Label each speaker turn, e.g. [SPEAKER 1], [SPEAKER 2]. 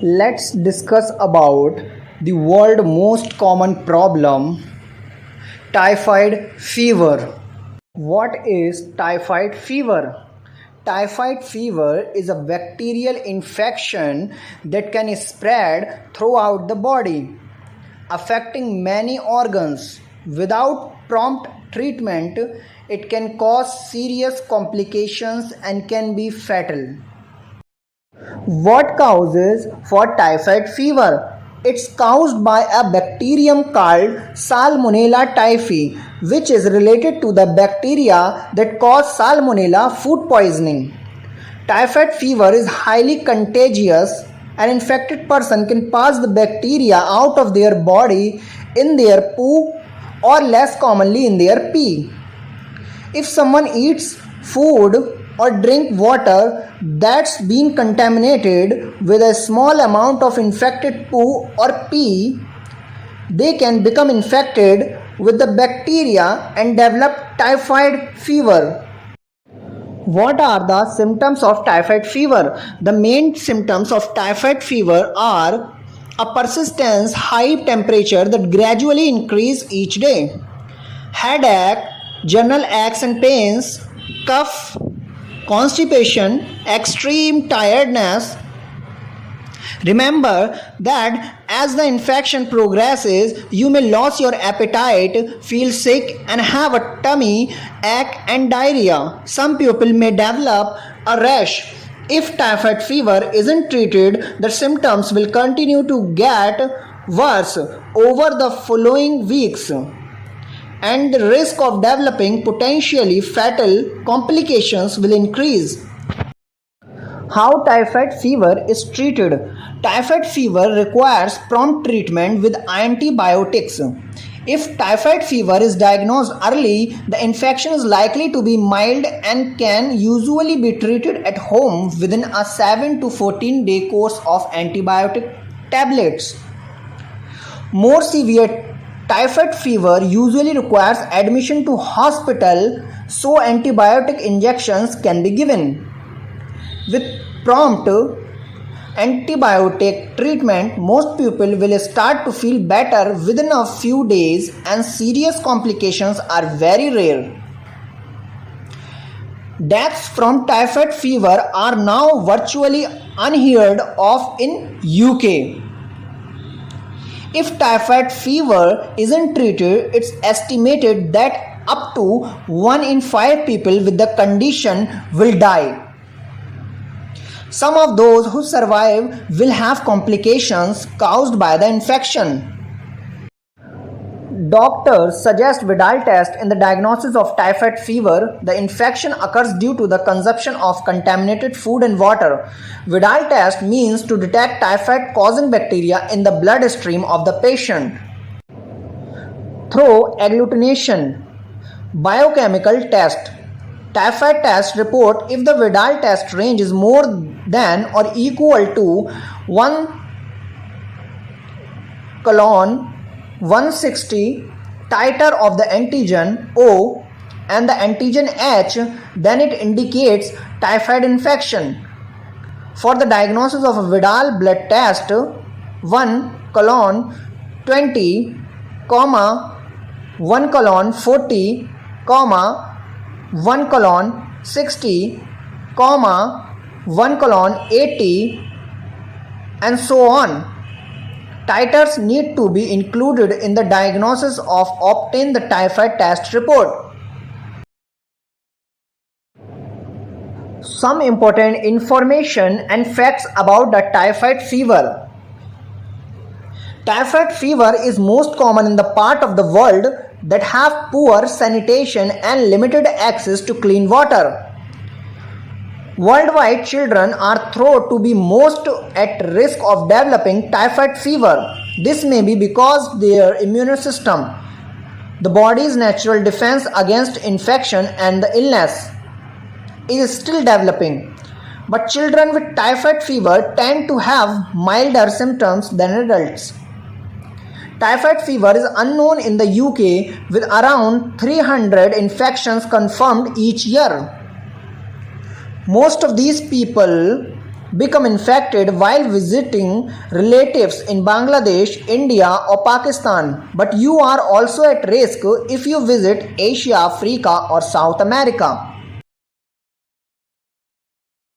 [SPEAKER 1] Let's discuss about the world most common problem, typhoid fever. What is typhoid fever? Typhoid fever is a bacterial infection that can spread throughout the body, affecting many organs. Without prompt treatment, it can cause serious complications and can be fatal. What causes for typhoid fever? It's caused by a bacterium called Salmonella typhi, which is related to the bacteria that cause Salmonella food poisoning. Typhoid fever is highly contagious. An infected person can pass the bacteria out of their body in their poo or less commonly in their pee. If someone eats food or drink water that's been contaminated with a small amount of infected poo or pee, they can become infected with the bacteria and develop typhoid fever. What are the symptoms of typhoid fever? The main symptoms of typhoid fever are a persistent high temperature that gradually increases each day, headache, general aches and pains, cough, constipation, extreme tiredness. Remember that as the infection progresses, you may lose your appetite, feel sick, and have a tummy ache and diarrhea. Some people may develop a rash. If typhoid fever isn't treated, the symptoms will continue to get worse over the following weeks, and the risk of developing potentially fatal complications will increase. How typhoid fever is treated? Typhoid fever requires prompt treatment with antibiotics. If typhoid fever is diagnosed early, the infection is likely to be mild and can usually be treated at home within a 7 to 14 day course of antibiotic tablets. More severe typhoid fever usually requires admission to hospital, so antibiotic injections can be given. With prompt antibiotic treatment, most people will start to feel better within a few days and serious complications are very rare. Deaths from typhoid fever are now virtually unheard of in UK. If typhoid fever isn't treated, it's estimated that up to 1 in 5 people with the condition will die. Some of those who survive will have complications caused by the infection. Doctors suggest Vidal test in the diagnosis of typhoid fever. The infection occurs due to the consumption of contaminated food and water. Vidal test means to detect typhoid causing bacteria in the bloodstream of the patient through agglutination. Biochemical test. Typhoid test report if the Vidal test range is more than or equal to 1 colon 160 titer of the antigen O and the antigen H, then it indicates typhoid infection. For the diagnosis of a Vidal blood test, 1 colon 20, 1 colon 40, 1 colon 60, 1 colon 80, and so on. Titers need to be included in the diagnosis of obtain the typhoid test report. Some important information and facts about the typhoid fever. Typhoid fever is most common in the part of the world that have poor sanitation and limited access to clean water. Worldwide, children are thought to be most at risk of developing typhoid fever. This may be because their immune system, the body's natural defense against infection and the illness, is still developing. But children with typhoid fever tend to have milder symptoms than adults. Typhoid fever is unknown in the UK with around 300 infections confirmed each year. Most of these people become infected while visiting relatives in Bangladesh, India, or Pakistan. But you are also at risk if you visit Asia, Africa, or South America.